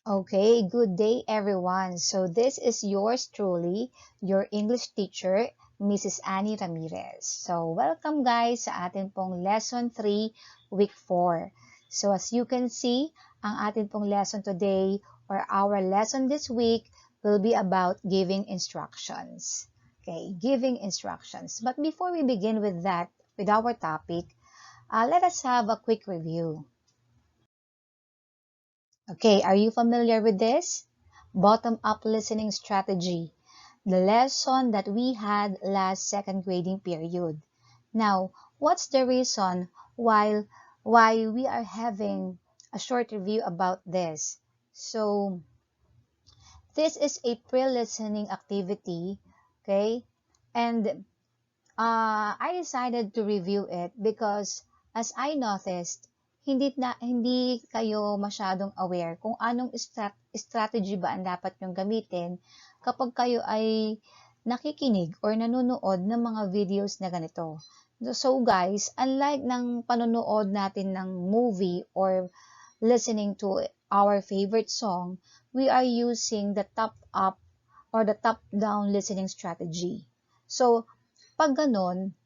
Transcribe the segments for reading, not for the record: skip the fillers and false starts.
Okay, good day everyone. So this is yours truly, your English teacher, Mrs. Annie Ramirez. So welcome guys sa atin pong Lesson 3, Week 4. So as you can see, ang atin pong lesson today or our lesson this week will be about giving instructions. Okay, giving instructions. But before we begin with that, with our topic, let us have a quick review. Okay, are you familiar with this? Bottom-up listening strategy, the lesson that we had last second grading period. Now, what's the reason why we are having a short review about this? So, this is a pre-listening activity, okay? And I decided to review it because as I noticed, hindi kayo masyadong aware kung anong strategy ba ang dapat nyong gamitin kapag kayo ay nakikinig or nanonood ng mga videos na ganito. So guys, unlike ng panonood natin ng movie or listening to our favorite song, we are using the top-up or the top-down listening strategy. So, pag ganon,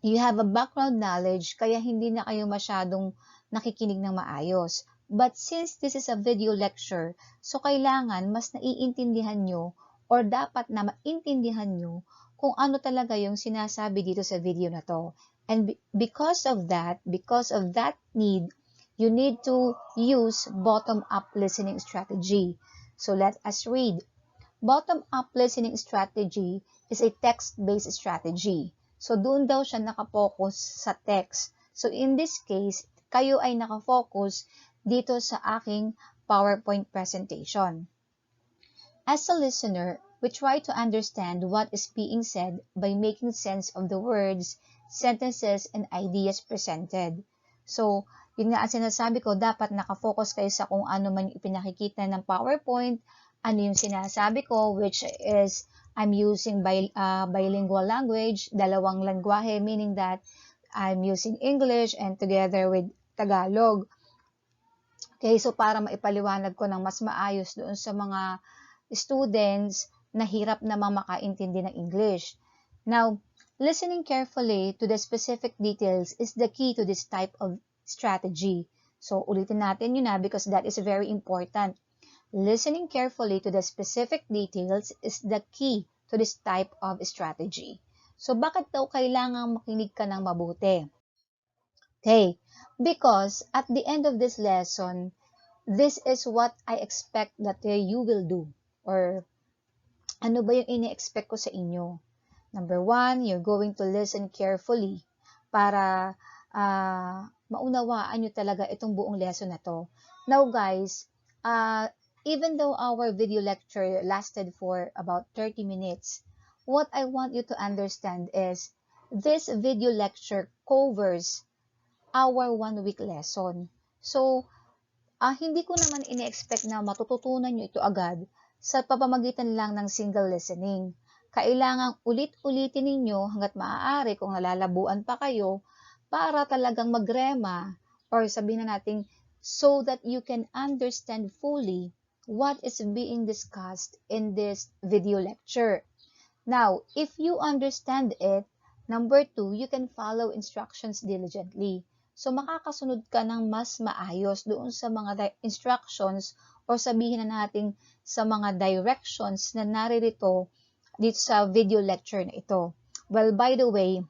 you have a background knowledge kaya hindi na kayo masyadong nakikinig ng maayos. But since this is a video lecture, so kailangan mas naiintindihan nyo or dapat na maintindihan nyo kung ano talaga yung sinasabi dito sa video na to. And because of that need, you need to use bottom-up listening strategy. So let us read. Bottom-up listening strategy is a text-based strategy. So, doon daw siya nakapokus sa text. So, in this case, kayo ay nakafocus dito sa aking PowerPoint presentation. As a listener, we try to understand what is being said by making sense of the words, sentences, and ideas presented. So, yun nga ang sinasabi ko, dapat nakafocus kayo sa kung ano man yung ipinakikita ng PowerPoint, ano yung sinasabi ko, which is I'm using bilingual language, dalawang lengguwahe, meaning that I'm using English and together with Tagalog. Okay, so para maipaliwanag ko ng mas maayos doon sa mga students na hirap namang makaintindi ng English. Now, listening carefully to the specific details is the key to this type of strategy. So, ulitin natin yun because that is very important. Listening carefully to the specific details is the key to this type of strategy. So, bakit daw kailangang makinig ka ng mabuti? Okay, because at the end of this lesson, this is what I expect that you will do. Or, ano ba yung ini-expect ko sa inyo? Number 1, you're going to listen carefully para maunawaan nyo talaga itong buong lesson na to. Now guys, even though our video lecture lasted for about 30 minutes, what I want you to understand is this video lecture covers our 1-week lesson. So, hindi ko naman ini-expect na matututunan nyo ito agad sa pamamagitan lang ng single listening. Kailangang ulit-ulitin ninyo hanggat maaari kung nalalabuan pa kayo para talagang magrema or sabihin na natin so that you can understand fully what is being discussed in this video lecture. Now, if you understand it, number 2, you can follow instructions diligently. So, makakasunod ka ng mas maayos doon sa mga instructions or sabihin na natin sa mga directions na naririto dito sa video lecture na ito. Well, by the way,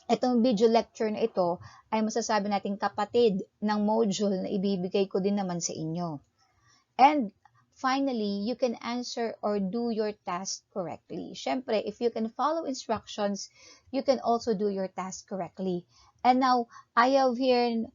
itong video lecture na ito ay masasabi natin kapatid ng module na ibibigay ko din naman sa inyo. And finally, you can answer or do your task correctly. Siyempre, if you can follow instructions, you can also do your task correctly. And now, I have here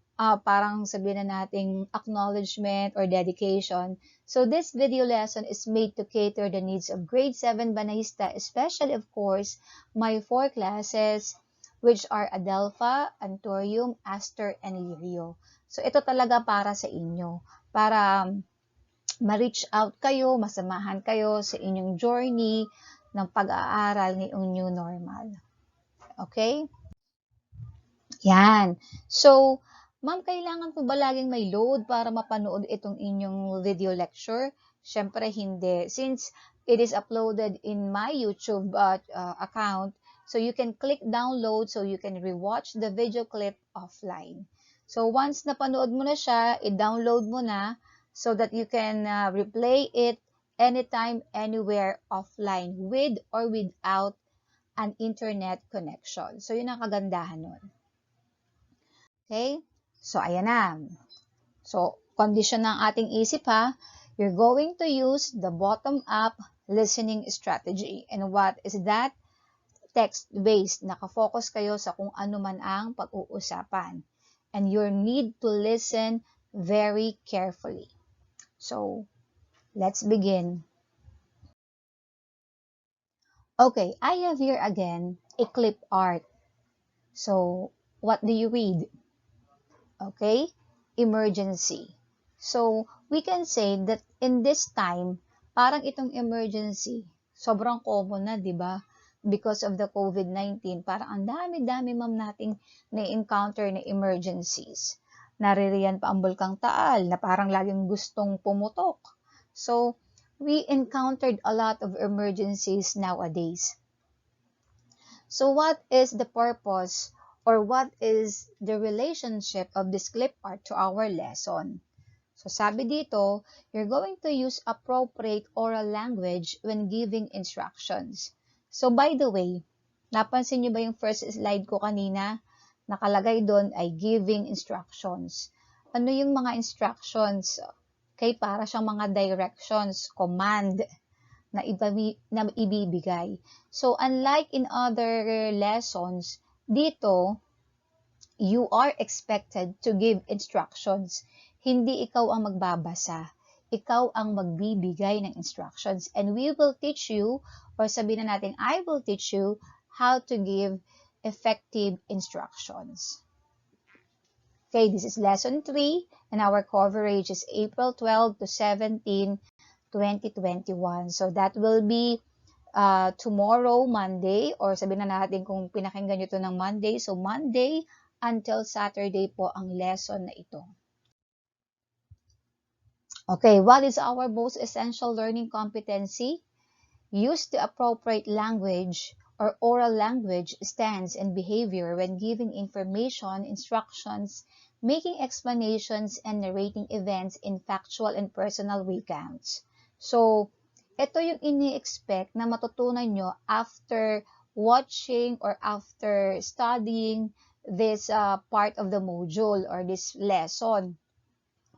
parang sabihin na nating acknowledgement or dedication. So this video lesson is made to cater the needs of grade 7 banahista, especially of course, my 4 classes, which are Adelpha, Antorium, Aster, and Lirio. So ito talaga para sa inyo. Para ma-reach out kayo, masamahan kayo sa inyong journey ng pag-aaral ngayong new normal. Okay? Yan. So, Ma'am, kailangan po ba laging may load para mapanood itong inyong video lecture? Siyempre, hindi. Since it is uploaded in my YouTube account, so you can click download so you can rewatch the video clip offline. So once napanood mo na siya, i-download mo na so that you can replay it anytime, anywhere, offline, with or without an internet connection. So yun ang kagandahan nun. Okay? So, ayan na. So, condition ng ating isip ha. You're going to use the bottom-up listening strategy. And what is that? Text-based. Nakafocus kayo sa kung ano man ang pag-uusapan. And you need to listen very carefully. So, let's begin. Okay, I have here again a clip art. So, what do you read? Okay, emergency. So, we can say that in this time, parang itong emergency, sobrang common na, di ba? Because of the COVID-19, parang ang dami-dami ma'am nating na-encounter na emergencies. Naririyan pa ang Bulkang Taal na parang laging gustong pumutok. So, we encountered a lot of emergencies nowadays. So, what is the purpose or what is the relationship of this clip art to our lesson? So sabi dito, you're going to use appropriate oral language when giving instructions. So by the way, napansin niyo ba yung first slide ko kanina? Nakalagay doon ay giving instructions. Ano yung mga instructions? Okay, para siyang mga directions, command na ibibigay. So unlike in other lessons, dito, you are expected to give instructions. Hindi ikaw ang magbabasa. Ikaw ang magbibigay ng instructions. And we will teach you, or sabihin na natin, I will teach you how to give effective instructions. Okay, this is lesson 3, and our coverage is April 12 to 17, 2021. So that will be tomorrow, Monday, or sabihin na natin kung pinakinggan nyo ito ng Monday. So, Monday until Saturday po ang lesson na ito. Okay, what is our most essential learning competency? Use the appropriate language or oral language, stance, and behavior when giving information, instructions, making explanations, and narrating events in factual and personal recounts. So, ito yung ini-expect na matutunan nyo after watching or after studying this part of the module or this lesson.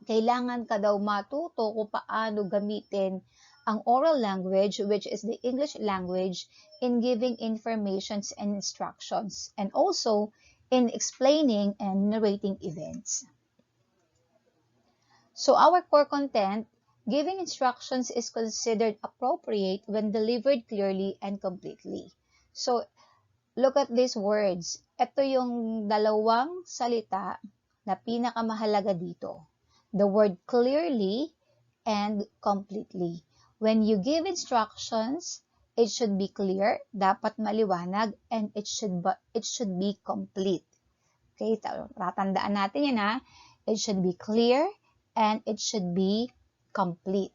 Kailangan ka daw matuto kung paano gamitin ang oral language, which is the English language, in giving informations and instructions, and also in explaining and narrating events. So our core content, giving instructions is considered appropriate when delivered clearly and completely. So, look at these words. Ito yung dalawang salita na pinakamahalaga dito. The word clearly and completely. When you give instructions, it should be clear, dapat maliwanag, and it should be complete. Okay, tatandaan natin yan ha. It should be clear and it should be complete.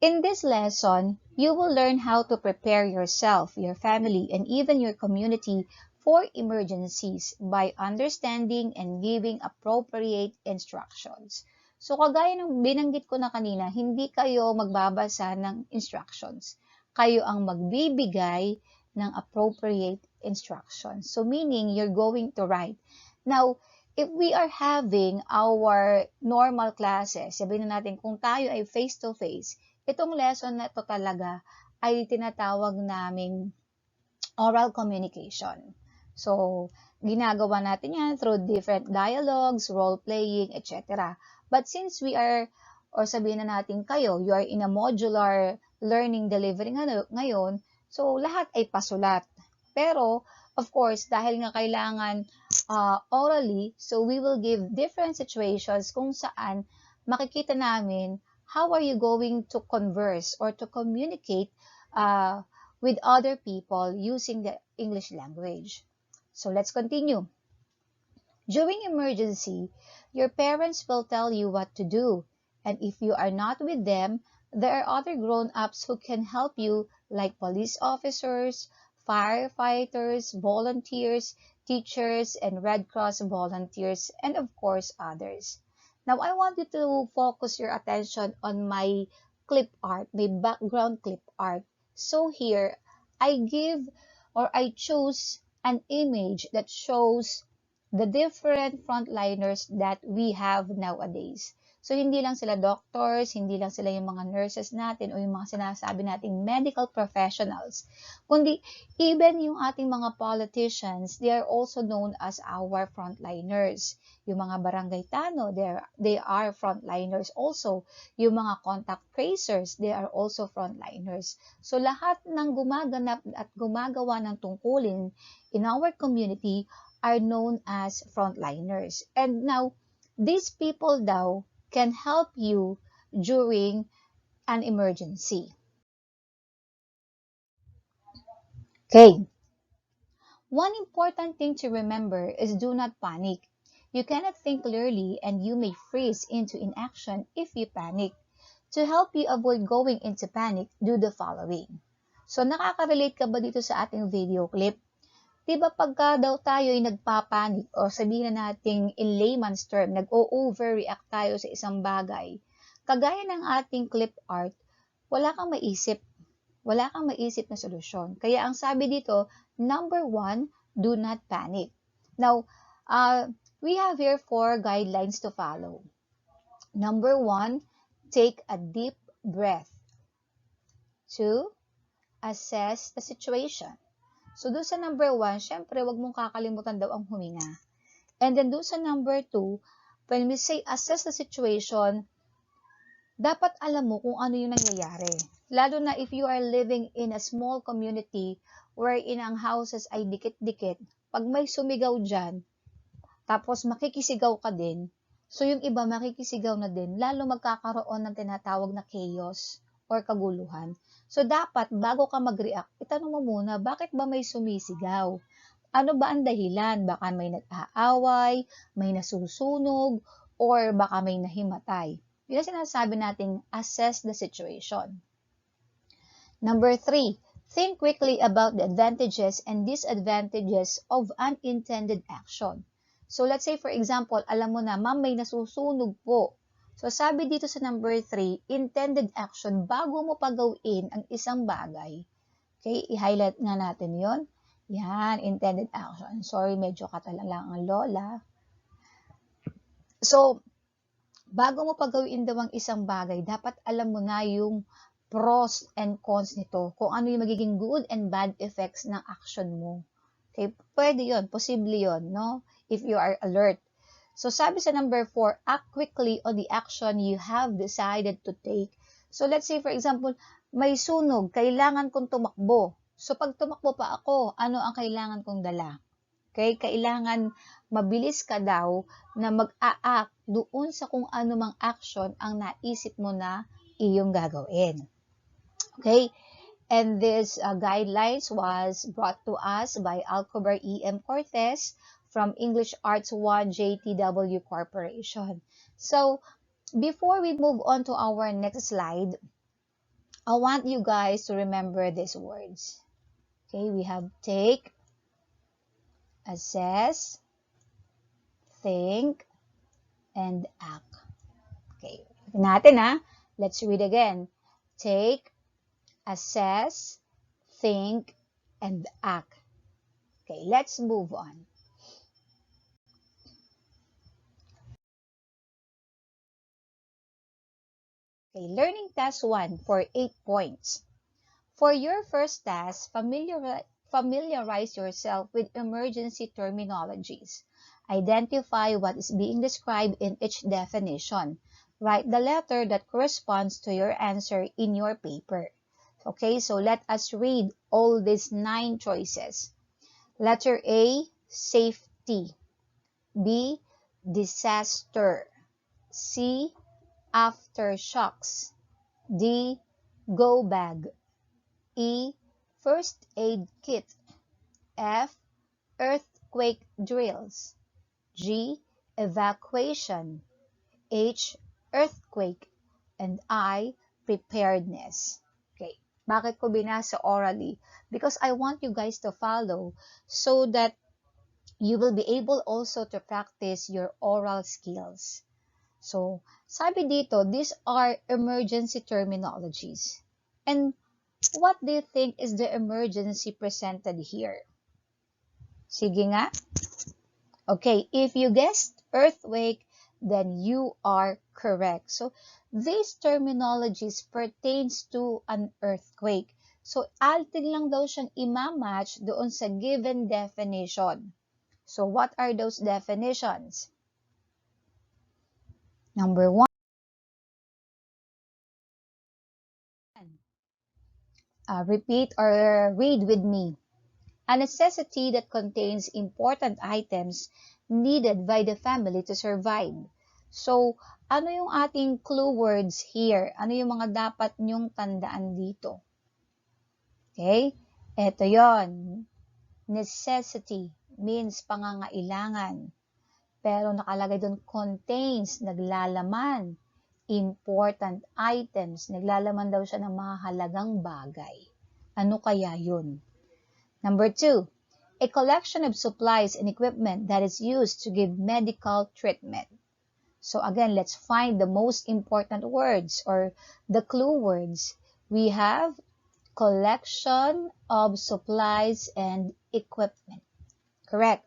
In this lesson, you will learn how to prepare yourself, your family, and even your community for emergencies by understanding and giving appropriate instructions. So, kagaya ng binanggit ko na kanina, hindi kayo magbabasa ng instructions. Kayo ang magbibigay ng appropriate instructions. So, meaning you're going to write. Now, if we are having our normal classes, sabihin na natin kung tayo ay face-to-face, itong lesson na ito talaga ay tinatawag naming oral communication. So, ginagawa natin yan through different dialogues, role-playing, etc. But since we are, or sabihin na natin kayo, you are in a modular learning delivery ngayon, so lahat ay pasulat. Pero, of course, dahil nga kailangan orally, so we will give different situations kung saan makikita namin how are you going to converse or to communicate with other people using the English language. So let's continue. During emergency, your parents will tell you what to do, and if you are not with them, there are other grown-ups who can help you, like police officers, firefighters, volunteers, teachers, and Red Cross volunteers, and of course others. Now, I want you to focus your attention on my clip art, my background clip art. So here, I choose an image that shows the different frontliners that we have nowadays. So, hindi lang sila doctors, hindi lang sila yung mga nurses natin o yung mga sinasabi nating medical professionals, kundi even yung ating mga politicians, they are also known as our frontliners. Yung mga barangay tano, they are frontliners also. Yung mga contact tracers, they are also frontliners. So, lahat ng gumaganap at gumagawa ng tungkulin in our community are known as frontliners. And now, these people daw can help you during an emergency. Okay. One important thing to remember is do not panic. You cannot think clearly and you may freeze into inaction if you panic. To help you avoid going into panic, do the following. So, nakaka-relate ka ba dito sa ating video clip? Diba pagka daw tayo ay nagpapanik o sabihin na natin in layman's term, nag-overreact tayo sa isang bagay, kagaya ng ating clip art, wala kang maisip na solusyon. Kaya ang sabi dito, number 1, do not panic. Now, we have here 4 guidelines to follow. Number 1, take a deep breath. 2, assess the situation. So, doon sa number 1, syempre, wag mong kakalimutan daw ang huminga. And then, doon sa number 2, when we say assess the situation, dapat alam mo kung ano yung nangyayari. Lalo na if you are living in a small community wherein ang houses ay dikit-dikit, pag may sumigaw dyan, tapos makikisigaw ka din, so yung iba makikisigaw na din, lalo magkakaroon ng tinatawag na chaos or kaguluhan. So, dapat, bago ka mag-react, itanong mo muna, bakit ba may sumisigaw? Ano ba ang dahilan? Baka may nag-aaway, may nasusunog, or baka may nahimatay. Yun ang sinasabi nating assess the situation. Number 3, think quickly about the advantages and disadvantages of unintended action. So, let's say, for example, alam mo na, ma'am, may nasusunog po. So, sabi dito sa number 3, intended action, bago mo pa gawin ang isang bagay. Okay, i-highlight nga natin yon. Yan, intended action. Sorry, medyo katala lang ang lola. So, bago mo pa gawin daw ang isang bagay, dapat alam mo na yung pros and cons nito. Kung ano yung magiging good and bad effects ng action mo. Okay, pwede yon, posible yon, no? If you are alert. So, sabi sa number 4, act quickly on the action you have decided to take. So, let's say, for example, may sunog, kailangan kong tumakbo. So, pag tumakbo pa ako, ano ang kailangan kong dala? Okay, kailangan mabilis ka daw na mag-a-act doon sa kung ano mang action ang naisip mo na iyong gagawin. Okay, and this guidelines was brought to us by Alcobar E.M. Cortez from English Arts 1 JTW Corporation. So, before we move on to our next slide, I want you guys to remember these words. Okay, we have take, assess, think, and act. Okay, natin ha. Let's read again. Take, assess, think, and act. Okay, let's move on. Okay, learning task 1 for 8 points. For your first task, familiarize yourself with emergency terminologies. Identify what is being described in each definition. Write the letter that corresponds to your answer in your paper. Okay, so let us read all these 9 choices. Letter A, safety. B, disaster. C, aftershocks. D, go bag. E, first aid kit. F, earthquake drills. G, evacuation. H, earthquake. And I, preparedness. Okay. Bakit ko binasa orally? Because I want you guys to follow so that you will be able also to practice your oral skills. So, sabi dito, these are emergency terminologies. And what do you think is the emergency presented here? Sige nga. Okay, if you guessed earthquake, then you are correct. So, these terminologies pertains to an earthquake. So, atin lang daw siyang imamatch doon sa given definition. So, what are those definitions? Number 1. Repeat or read with me. A necessity that contains important items needed by the family to survive. So, ano yung ating clue words here? Ano yung mga dapat nyong tandaan dito? Okay? Ito yon. Necessity means pangangailangan. Pero nakalagay doon contains, naglalaman. Important items, naglalaman daw siya ng mahalagang bagay. Ano kaya yun? Number 2, a collection of supplies and equipment that is used to give medical treatment. So again, let's find the most important words or the clue words. We have collection of supplies and equipment. Correct.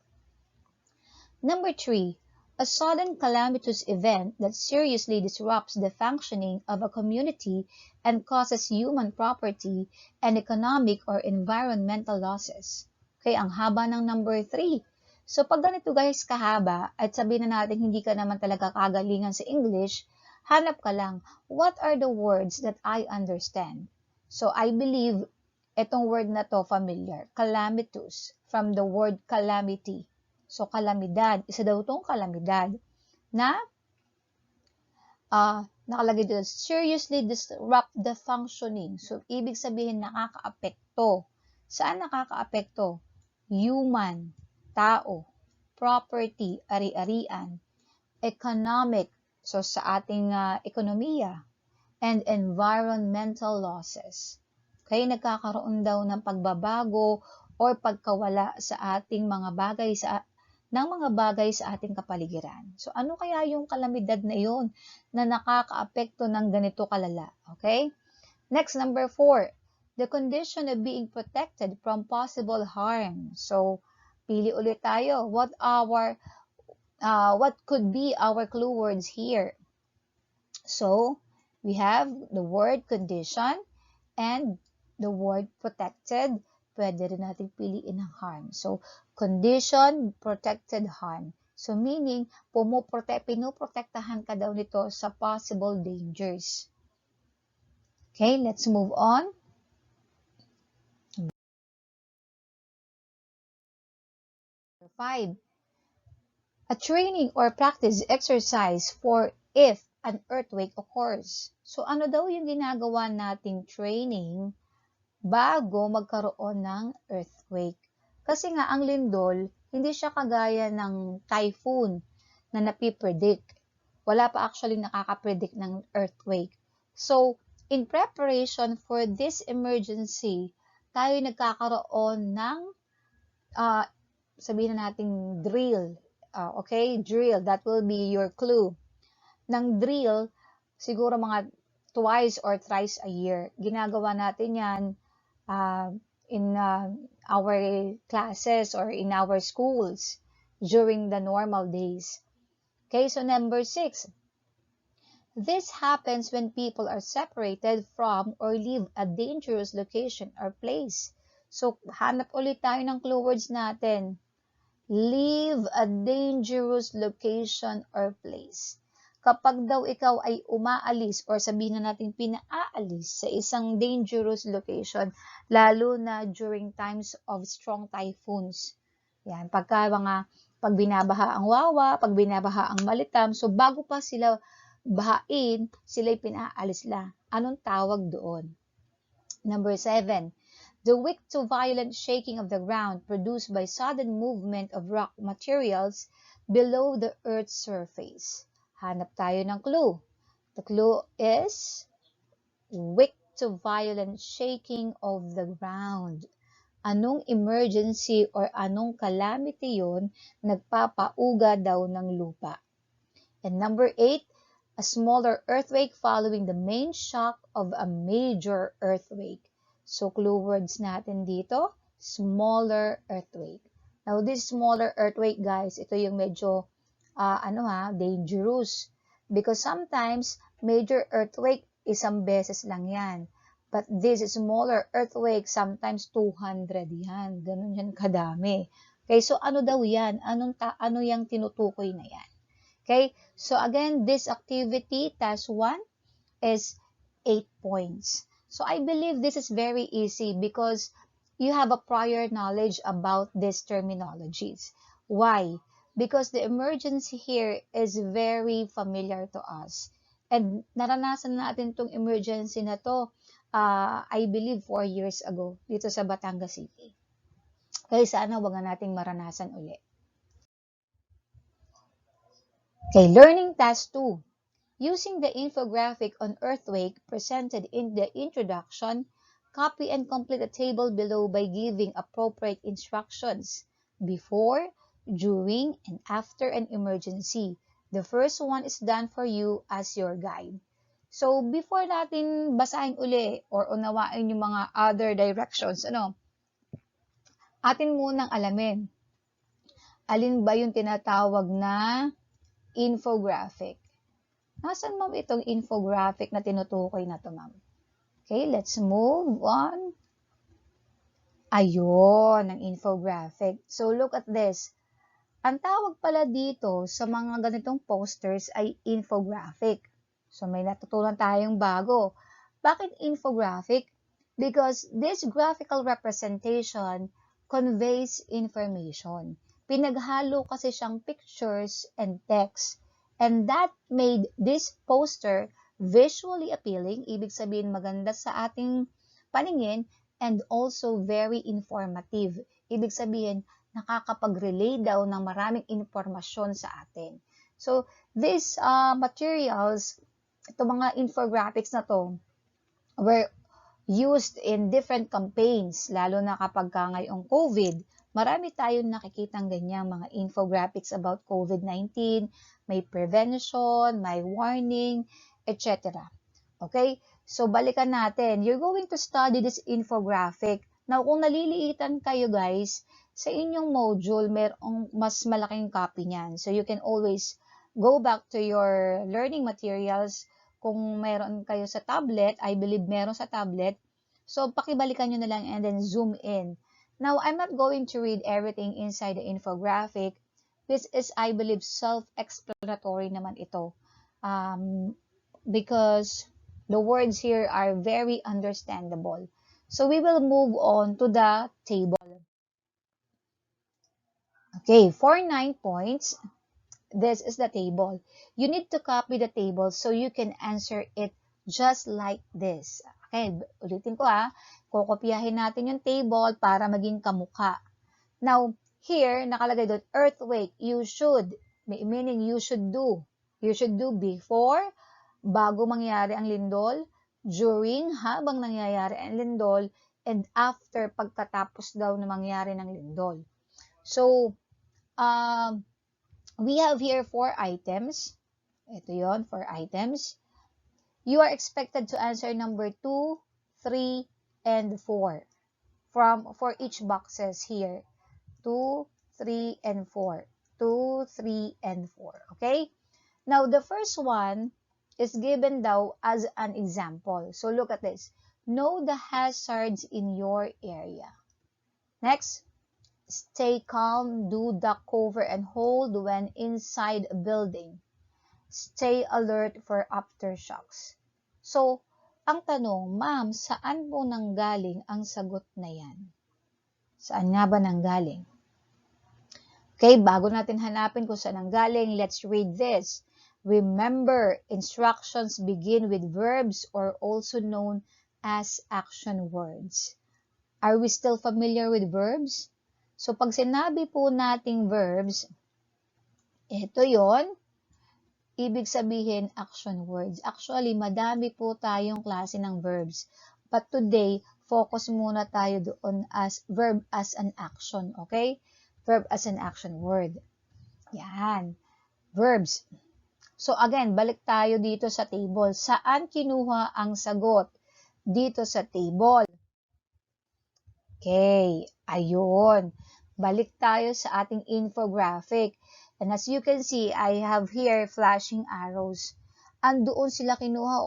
Number 3, a sudden calamitous event that seriously disrupts the functioning of a community and causes human property and economic or environmental losses. Okay, ang haba ng number 3. So, pag ganito guys kahaba, at sabihin na natin hindi ka naman talaga kagalingan sa English, hanap ka lang, what are the words that I understand? So, I believe itong word na to familiar, calamitous, from the word calamity. So, kalamidad. Isa daw itong kalamidad na nakalagay dito, seriously disrupt the functioning. So, ibig sabihin nakakaapekto. Saan nakakaapekto? Human, tao, property, ari-arian, economic, so sa ating ekonomiya, and environmental losses. Okay, nagkakaroon daw ng pagbabago or pagkawala sa ating mga bagay sa ating kapaligiran. So, ano kaya yung kalamidad na yun na nakakaapekto ng ganito kalala? Okay? Next, number 4, the condition of being protected from possible harm. So, pili ulit tayo. What could be our clue words here? So, we have the word condition and the word protected. Pwede rin natin piliin ang harm. So, condition, protected, harm. So, meaning, pinoprotektahan ka daw nito sa possible dangers. Okay, let's move on. Number 5. A training or practice exercise for if an earthquake occurs. So, ano daw yung ginagawa nating training bago magkaroon ng earthquake? Kasi nga, ang lindol, hindi siya kagaya ng typhoon na napipredict. Wala pa actually nakakapredict ng earthquake. So, in preparation for this emergency, tayo nagkakaroon ng, sabihin na natin drill. Okay, drill. That will be your clue. Ng drill, siguro mga twice or thrice a year. Ginagawa natin yan in our classes or in our schools during the normal days. Okay, so number 6. This happens when people are separated from or leave a dangerous location or place. So, hanap ulit tayo ng clue words natin. Leave a dangerous location or place. Kapag daw ikaw ay umaalis or sabihin na natin pinaalis sa isang dangerous location, lalo na during times of strong typhoons. Yan, pag binabaha ang Wawa, pag binabaha ang Malitam, so bago pa sila bahain, sila'y pinaalis la. Anong tawag doon? Number 7. The weak to violent shaking of the ground produced by sudden movement of rock materials below the Earth's surface. Hanap tayo ng clue. The clue is weak to violent shaking of the ground. Anong emergency or anong calamity yon nagpapauga daw ng lupa? And number 8, a smaller earthquake following the main shock of a major earthquake. So clue words natin dito, smaller earthquake. Now this smaller earthquake guys, ito yung medyo dangerous. Because sometimes major earthquake isang beses lang yan. But this smaller earthquake, sometimes 200 yan. Ganun yan kadami. Okay, so ano daw yan? Ano yung tinutukoy na yan? Okay, so again, this activity, task 1, is 8 points. So I believe this is very easy because you have a prior knowledge about these terminologies. Why? Because the emergency here is very familiar to us. And naranasan natin itong emergency na to I believe 4 years ago dito sa Batangas City. Kaya sana wag na nating maranasan uli. Okay, learning task 2. Using the infographic on earthquake presented in the introduction, copy and complete the table below by giving appropriate instructions before, during, and after an emergency. The first one is done for you as your guide. So, before natin basahin uli or unawain yung mga other directions, atin munang alamin. Alin ba yung tinatawag na infographic? Nasaan ma'am itong infographic na tinutukoy na to ma'am? Okay, let's move on. Ayun, ang infographic. So, look at this. Ang tawag pala dito sa mga ganitong posters ay infographic. So, may natutunan tayong bago. Bakit infographic? Because this graphical representation conveys information. Pinaghalo kasi siyang pictures and text. And that made this poster visually appealing, ibig sabihin maganda sa ating paningin, and also very informative. Ibig sabihin, nakakapag-relay daw ng maraming informasyon sa atin. So, these materials, itong mga infographics na to, were used in different campaigns, lalo na kapag ngayong COVID, marami tayong nakikitang ganyang mga infographics about COVID-19, may prevention, may warning, etc. Okay? So, balikan natin. You're going to study this infographic. Now, kung naliliitan kayo guys, sa inyong module, mayroong mas malaking copy niyan. So, you can always go back to your learning materials. Kung meron kayo sa tablet, I believe meron sa tablet. So, pakibalikan nyo na lang and then zoom in. Now, I'm not going to read everything inside the infographic. This is, I believe, self-explanatory naman ito. Because the words here are very understandable. So, we will move on to the table. Okay, for 9 points, this is the table. You need to copy the table so you can answer it just like this. Okay, ulitin ko Kokopyahin natin yung table para maging kamukha. Now, here, nakalagay doon, earthquake, you should, meaning you should do. You should do before, bago mangyari ang lindol, during, habang nangyayari ang lindol, and after, pagkatapos daw na mangyari ng lindol. So, we have here 4 items. Ito yon, 4 items. You are expected to answer number 2, 3, and 4 for each boxes here. 2, 3, and 4. 2, 3, and 4. Okay? Now, the first one is given daw as an example. So, look at this. Know the hazards in your area. Next. Stay calm, do duck cover and hold when inside a building. Stay alert for aftershocks. So, ang tanong, ma'am, saan po nanggaling ang sagot na yan? Saan nga ba nanggaling? Okay, bago natin hanapin kung saan nanggaling, let's read this. Remember, instructions begin with verbs or also known as action words. Are we still familiar with verbs? So, pag sinabi po nating verbs, ito yon, ibig sabihin action words. Actually, madami po tayong klase ng verbs. But today, focus muna tayo doon as verb as an action, okay? Verb as an action word. Yan. Verbs. So again, balik tayo dito sa table. Saan kinuha ang sagot? Dito sa table. Okay, ayun. Balik tayo sa ating infographic. And as you can see, I have here flashing arrows. Andoon sila kinuha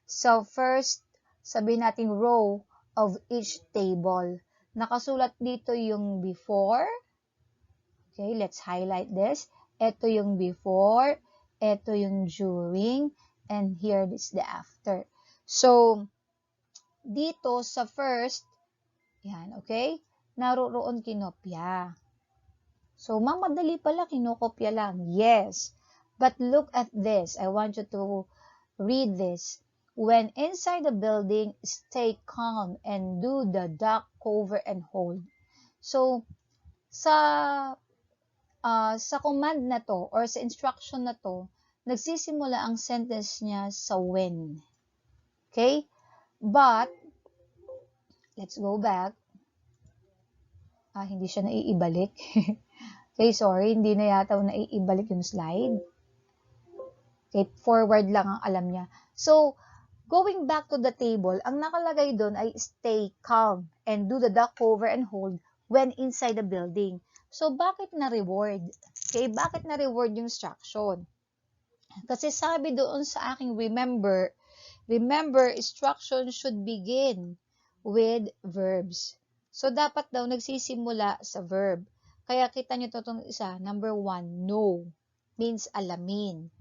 sa first, sabihin nating row of each table. Nakasulat dito yung before. Okay, let's highlight this. Ito yung before, ito yung during, and here is the after. So, dito sa first, yan, okay? Naroroon kinopya. So, mamadali pala, kinokopya lang. Yes. But look at this. I want you to read this. When inside the building, stay calm and do the duck, cover, and hold. So, sa command na to or sa instruction na to, nagsisimula ang sentence niya sa when. Okay? But, let's go back. Hindi siya naiibalik. Okay, sorry, hindi na yata naiibalik yung slide. Okay, forward lang ang alam niya. So, going back to the table, ang nakalagay doon ay stay calm and do the duck, cover, and hold when inside the building. So, bakit na-reward? Okay, bakit na-reward yung instruction? Kasi sabi doon sa aking remember, instruction should begin with verbs. So, dapat daw nagsisimula sa verb. Kaya kita nyo itong isa, number 1, know, means alamin.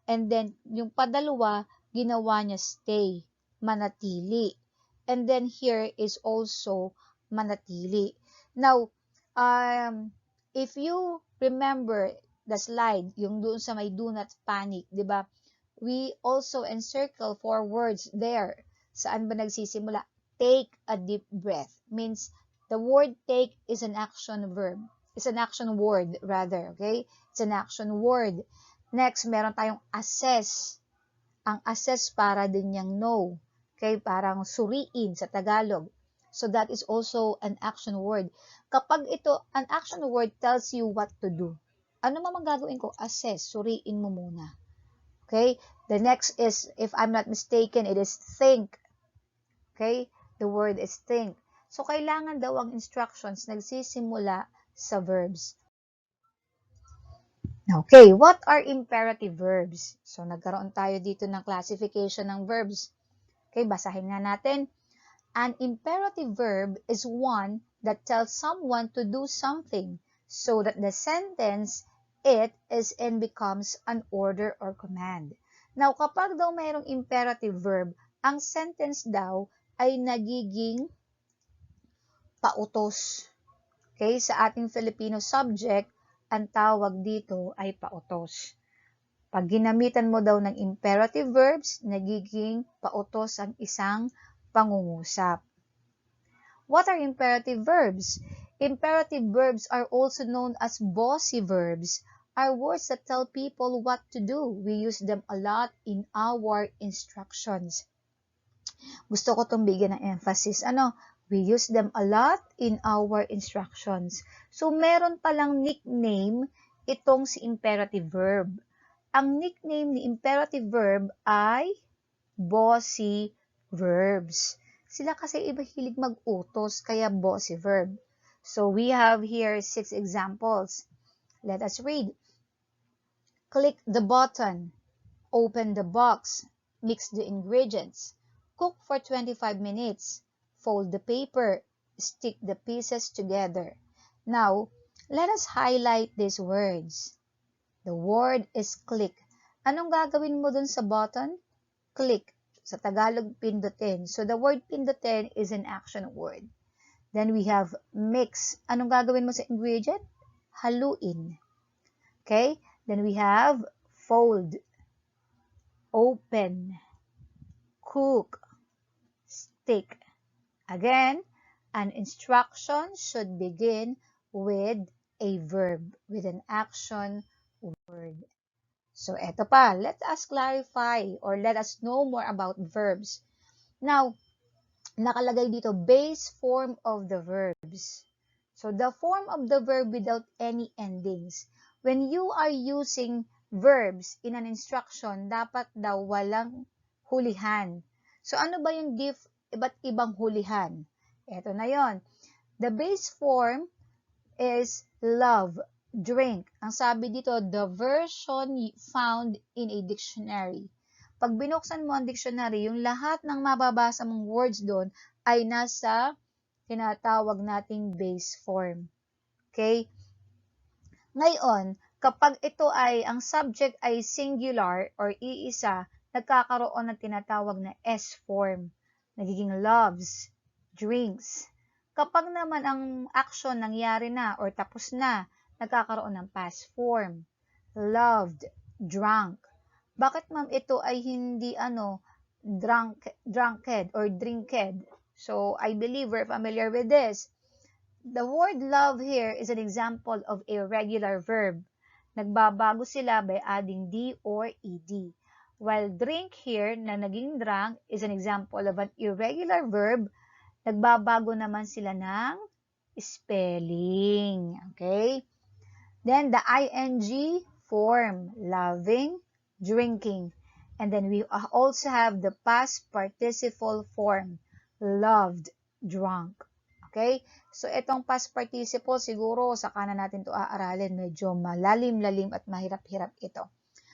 And then, yung padalawa, ginawa niya stay, manatili. And then here is also manatili. Now, if you remember the slide, yung doon sa may do not panic, di ba? We also encircle 4 words there. Saan ba nagsisimula? Take a deep breath. Means, the word take is an action verb. It's an action word, rather, okay? It's an action word. Next, meron tayong assess. Ang assess para din yung know. Okay? Parang suriin sa Tagalog. So, that is also an action word. Kapag ito, an action word tells you what to do. Ano mamang gagawin ko? Assess. Suriin mo muna. Okay? The next is, if I'm not mistaken, it is think. Okay? The word is think. So, kailangan daw ang instructions nagsisimula sa verbs. Okay, what are imperative verbs? So, nagkaroon tayo dito ng classification ng verbs. Okay, basahin nga natin. An imperative verb is one that tells someone to do something so that the sentence, it is and becomes an order or command. Now, kapag daw mayroong imperative verb, ang sentence daw ay nagiging pautos. Okay, sa ating Filipino subject, ang tawag dito ay pautos. Pag ginamitan mo daw ng imperative verbs, nagiging pautos ang isang pangungusap. What are imperative verbs? Imperative verbs are also known as bossy verbs, are words that tell people what to do. We use them a lot in our instructions. Gusto ko itong bigyan ng emphasis. We use them a lot in our instructions. So, meron palang nickname itong si imperative verb. Ang nickname ni imperative verb ay bossy verbs. Sila kasi iba hilig mag-utos, kaya bossy verb. So, we have here 6 examples. Let us read. Click the button. Open the box. Mix the ingredients. Cook for 25 minutes. Fold the paper, stick the pieces together. Now, let us highlight these words. The word is click. Anong gagawin mo dun sa button? Click. Sa Tagalog, pindutin. So, the word pindutin is an action word. Then we have mix. Anong gagawin mo sa ingredient? Haluin. Okay? Then we have fold, open, cook, stick. Again, An instruction should begin with a verb, with an action word. So, eto pa. Let us clarify or let us know more about verbs. Now, nakalagay dito, base form of the verbs. So, the form of the verb without any endings. When you are using verbs in an instruction, dapat daw walang hulihan. So, ano ba yung iba't ibang hulihan? Ito na yon. The base form is love, drink. Ang sabi dito, the version found in a dictionary. Pag binuksan mo ang dictionary, yung lahat ng mababasa mong words doon ay nasa tinatawag nating base form. Okay? Ngayon, kapag ito ay, ang subject ay singular or iisa, nagkakaroon ng tinatawag na S form. Nagiging loves, drinks. Kapag naman ang action nangyari na or tapos na, nagkakaroon ng past form. Loved, drunk. Bakit ma'am ito ay hindi drunked or drinked? So, I believe we're familiar with this. The word love here is an example of a regular verb. Nagbabago sila by adding D or ED. While drink here na naging drunk is an example of an irregular verb. Nagbabago naman sila ng spelling. Okay? Then the ing form, loving, drinking. And then we also have the past participle form, loved, drunk. Okay? So, itong past participle, siguro, saka na natin ito aaralin. Medyo malalim-lalim at mahirap-hirap ito.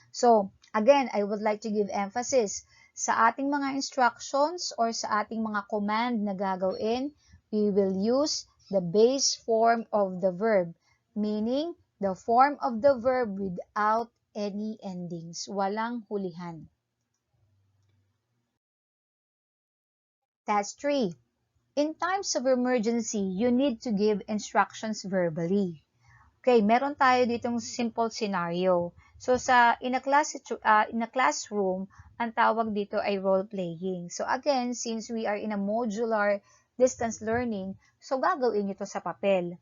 So, again, I would like to give emphasis sa ating mga instructions or sa ating mga command na gagawin, we will use the base form of the verb, meaning the form of the verb without any endings, walang hulihan. Task 3. In times of emergency, you need to give instructions verbally. Okay, meron tayo ditong simple scenario. So, in a classroom, ang tawag dito ay role-playing. So, again, since we are in a modular distance learning, so gagawin nyo to sa papel.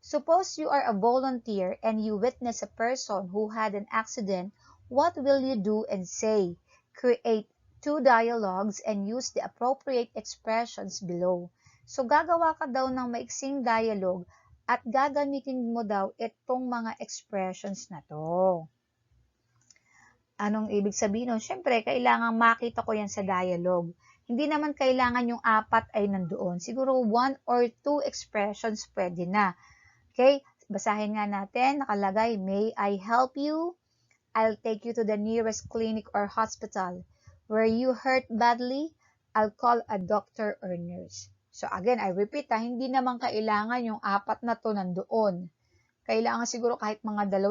Suppose you are a volunteer and you witness a person who had an accident, what will you do and say? Create 2 dialogues and use the appropriate expressions below. So, gagawa ka daw ng maiksing dialogue at gagamitin mo daw itong mga expressions na to. Anong ibig sabihin nun? Siyempre, kailangan makita ko yan sa dialogue. Hindi naman kailangan yung 4 ay nandoon. Siguro 1 or 2 expressions pwede na. Okay? Basahin nga natin. Nakalagay, may I help you? I'll take you to the nearest clinic or hospital. Were you hurt badly? I'll call a doctor or nurse. So again, I repeat, hindi naman kailangan yung 4 na to nandoon. Kailangan siguro kahit mga 2,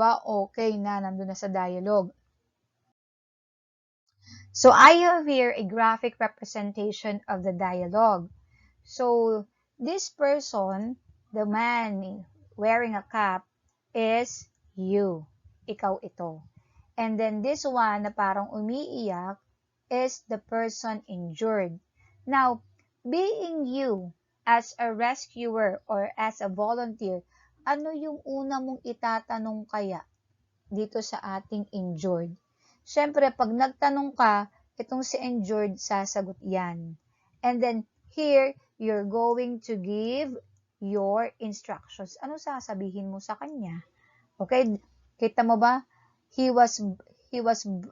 okay na, nandun na sa dialogue. So I have here a graphic representation of the dialogue. So this person, the man wearing a cap, is you. Ikaw ito. And then this one na parang umiiyak is the person injured. Now, being you as a rescuer or as a volunteer, ano yung una mong itatanong kaya dito sa ating injured? Siyempre, pag nagtanong ka, itong si injured, sasagot yan. And then, here, you're going to give your instructions. Ano sasabihin mo sa kanya? Okay, kita mo ba? He was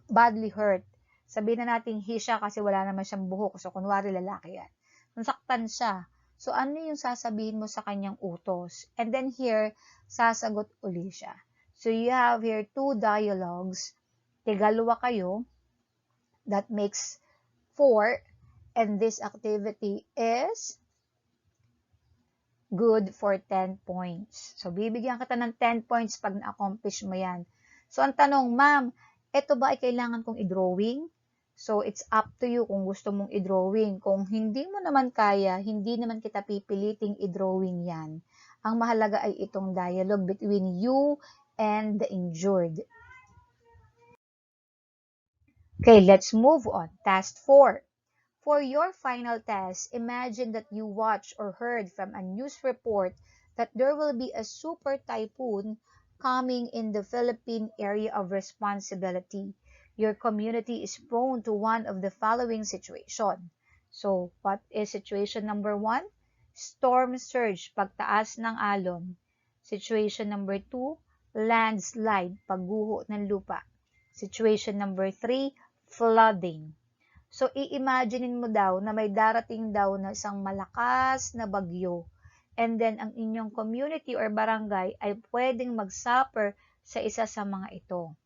badly hurt. Sabihin na natin he siya kasi wala naman siyang buhok. So, kunwari lalaki yan. Nasaktan siya. So, ano yung sasabihin mo sa kanyang utos? And then here, sasagot uli siya. So, you have here 2 dialogues. Tigalawa kayo. That makes 4. And this activity is good for 10 points. So, bibigyan kita ng 10 points pag na-accomplish mo yan. So, ang tanong, ma'am, ito ba ay kailangan kong i-drawing? So, it's up to you kung gusto mong i-drawing. Kung hindi mo naman kaya, hindi naman kita pipiliting i-drawing yan. Ang mahalaga ay itong dialogue between you and the injured. Okay, let's move on. Task 4. for your final test, imagine that you watched or heard from a news report that there will be a super typhoon coming in the Philippine area of responsibility. Your community is prone to one of the following situations. So, what is situation number 1? Storm surge, pagtaas ng alon. Situation number 2, landslide, pagguho ng lupa. Situation number 3, flooding. So, i-imaginein mo daw na may darating daw na isang malakas na bagyo. And then, ang inyong community or barangay ay pwedeng mag-suffer sa isa sa mga ito.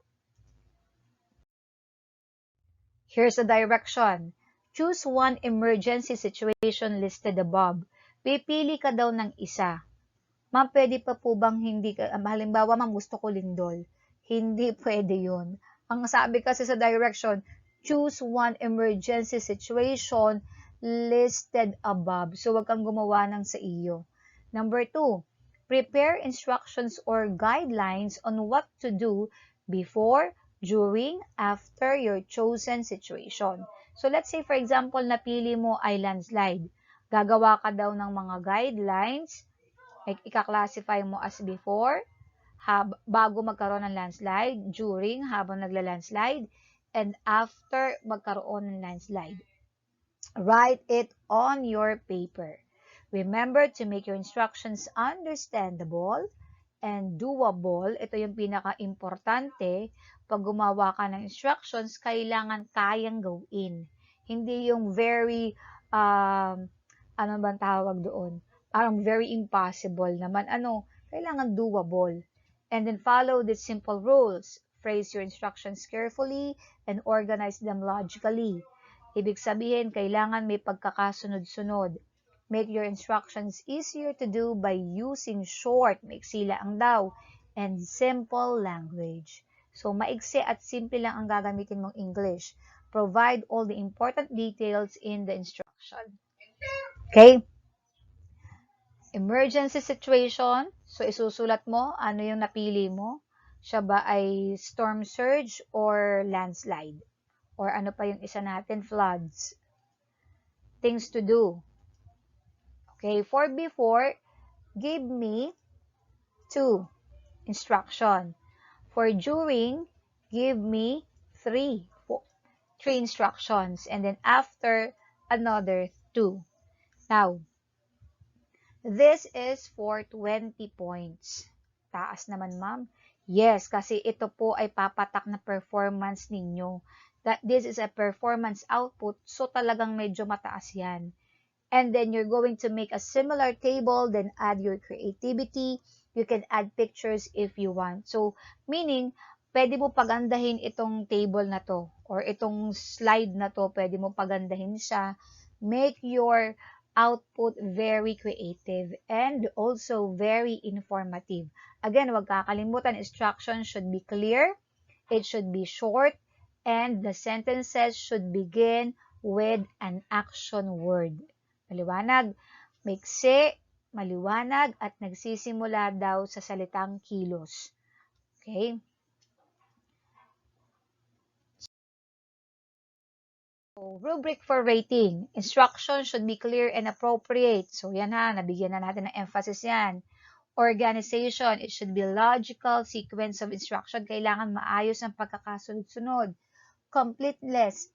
Here's the direction. Choose one emergency situation listed above. Pipili ka daw ng isa. Ma'am, pwede pa po bang hindi ka, halimbawa ma'am, gusto ko lindol. Hindi pwede yun. Ang sabi kasi sa direction, choose one emergency situation listed above. So, wag kang gumawa ng sa iyo. Number 2, prepare instructions or guidelines on what to do before, during, after your chosen situation. So, let's say, for example, napili mo ay landslide. Gagawa ka daw ng mga guidelines, ika-classify mo as before, bago magkaroon ng landslide, during, habang nagla-landslide, and after magkaroon ng landslide. Write it on your paper. Remember to make your instructions understandable and doable. Ito yung pinaka-importante. Pag gumawa ka ng instructions, kailangan kayang gawin. Hindi yung very, ano bang tawag doon? Parang very impossible naman. Kailangan doable. And then follow the simple rules. Phrase your instructions carefully and organize them logically. Ibig sabihin, kailangan may pagkakasunod-sunod. Make your instructions easier to do by using short, maiksi lang daw, and simple language. So, maiksi at simple lang ang gagamitin mong English. Provide all the important details in the instruction. Okay? Emergency situation. So, isusulat mo, ano yung napili mo? Siya ba ay storm surge or landslide? Or ano pa yung isa natin? Floods. Things to do. Okay, for before, give me 2 instruction. For during, give me 3 instructions. And then after, another 2. Now, this is for 20 points. Taas naman, ma'am. Yes, kasi ito po ay papatak na performance ninyo. That this is a performance output, so talagang medyo mataas yan. And then you're going to make a similar table, then add your creativity. You can add pictures if you want. So, meaning, pwede mo pagandahin itong table na to, or itong slide na to, pwede mo pagandahin siya. Make your output very creative and also very informative. Again, huwag kakalimutan, instructions should be clear, it should be short, and the sentences should begin with an action word. Maliwanag, maiksi, maliwanag, at nagsisimula daw sa salitang kilos. Okay? So, rubric for rating. Instruction should be clear and appropriate. So, yan ha, nabigyan na natin ng emphasis yan. Organization, it should be logical sequence of instruction. Kailangan maayos ang pagkakasunod-sunod. Completeness,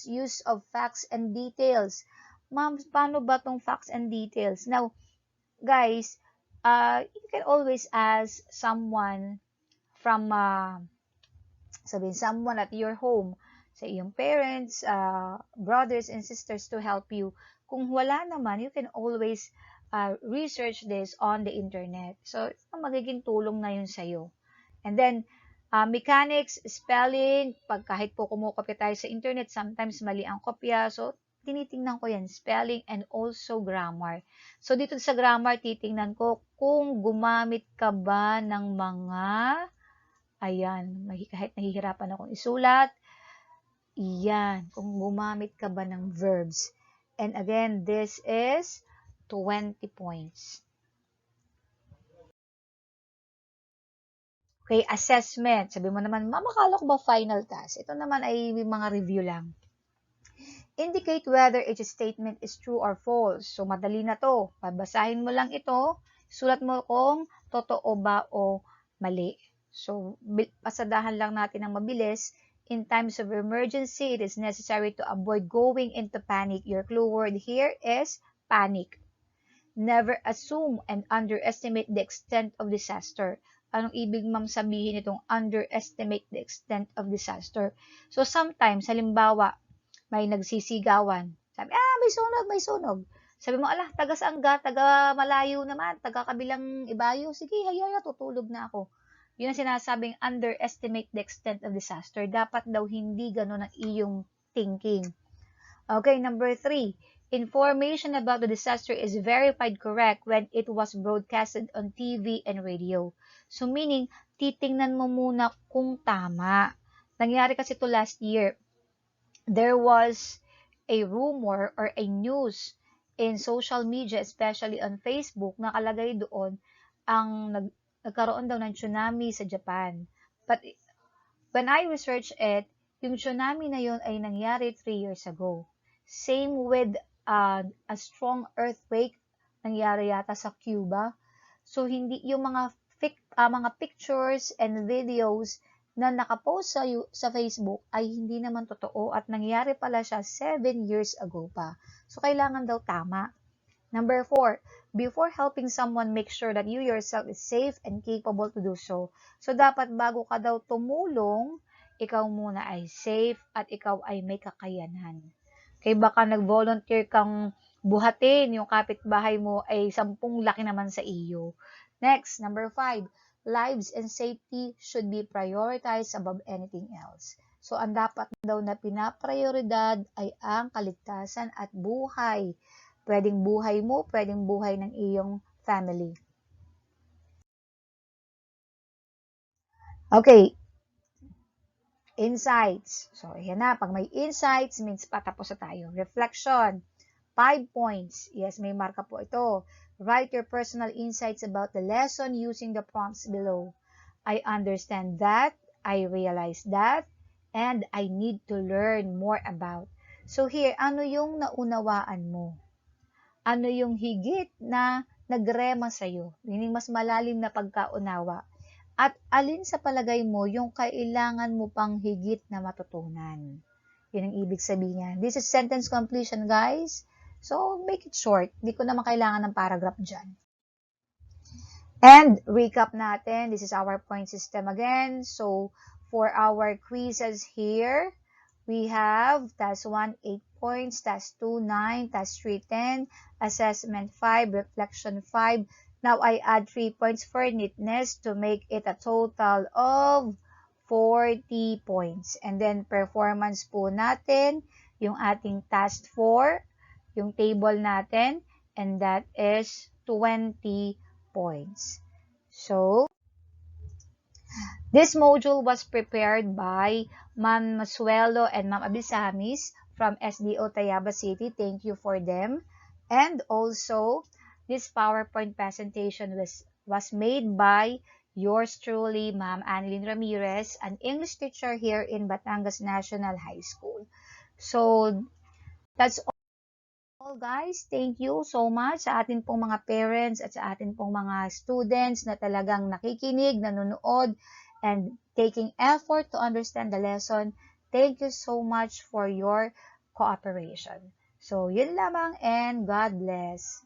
use of facts and details. Ma'am, paano ba tong facts and details? Now, guys, you can always ask someone from, someone at your home, sa iyong parents, brothers and sisters to help you. Kung wala naman, you can always research this on the internet. So, magiging tulong na yun sa'yo. And then, mechanics, spelling, kahit po kumukopya tayo sa internet, sometimes mali ang kopya. So, tinitingnan ko yan, spelling and also grammar. So, dito sa grammar, titingnan ko kung gumamit ka ba ng mga, kahit nahihirapan akong isulat, kung gumamit ka ba ng verbs. And again, this is 20 points. Okay, assessment. Sabi mo naman, ma'am, akala ko ba final task? Ito naman ay mga review lang. Indicate whether each statement is true or false. So, madali na to. Babasahin mo lang ito. Sulat mo kung totoo ba o mali. So, pasadahan lang natin ng mabilis. In times of emergency, it is necessary to avoid going into panic. Your clue word here is panic. Never assume and underestimate the extent of disaster. Anong ibig ma'am sabihin itong underestimate the extent of disaster? So, sometimes, halimbawa, may nagsisigawan. Sabi, may sunog, may sunog. Sabi mo, taga saan ka? Taga malayo naman, taga kabilang ibayo. Sige, hayaya, tutulog na ako. Yun ang sinasabing underestimate the extent of disaster. Dapat daw hindi ganun ang iyong thinking. Okay, number 3. Information about the disaster is verified correct when it was broadcasted on TV and radio. So meaning, titingnan mo muna kung tama. Nangyari kasi ito last year. There was a rumor or a news in social media, especially on Facebook, nakalagay doon ang nagkaroon daw ng tsunami sa Japan. But when I researched it, yung tsunami na yun ay nangyari 3 years ago. Same with a strong earthquake, nangyari yata sa Cuba. So, hindi yung mga pictures and videos na nakapost sa Facebook ay hindi naman totoo at nangyari pala siya 7 years ago pa. So, kailangan daw tama. Number 4, before helping someone, make sure that you yourself is safe and capable to do so. So, dapat bago ka daw tumulong, ikaw muna ay safe at ikaw ay may kakayanan. Kaya baka nag-volunteer kang buhatin yung kapitbahay mo ay 10 laki naman sa iyo. Next, number 5, lives and safety should be prioritized above anything else. So, ang dapat daw na pinaprioridad ay ang kaligtasan at buhay. Pwedeng buhay mo, pwedeng buhay ng iyong family. Okay. Insights. So, ayan na. Pag may insights, means patapos na tayo. Reflection. 5 points. Yes, may marka po ito. Write your personal insights about the lesson using the prompts below. I understand that, I realize that, and I need to learn more about. So here, ano yung naunawaan mo? Ano yung higit na nagrema sa'yo? Meaning mas malalim na pagkaunawa. At alin sa palagay mo yung kailangan mo pang higit na matutunan? Yun ang ibig sabihin niya. This is sentence completion, guys. So, make it short. Hindi ko naman kailangan ng paragraph dyan. And, recap natin. This is our point system again. So, for our quizzes here, we have task 1, 8 points, task 2, 9, task 3, 10, assessment 5, reflection 5. Now, I add 3 points for neatness to make it a total of 40 points. And then, performance po natin, yung ating task 4, yung table natin, and that is 20 points. So, this module was prepared by Ma'am Masuelo and Ma'am Abisamis from SDO Tayaba City. Thank you for them. And also, this PowerPoint presentation was made by yours truly, Ma'am Annalyn Ramirez, an English teacher here in Batangas National High School. So, that's all, guys. Thank you so much sa atin pong mga parents at sa atin pong mga students na talagang nakikinig, nanonood, and taking effort to understand the lesson. Thank you so much for your cooperation. So, yun lamang and God bless.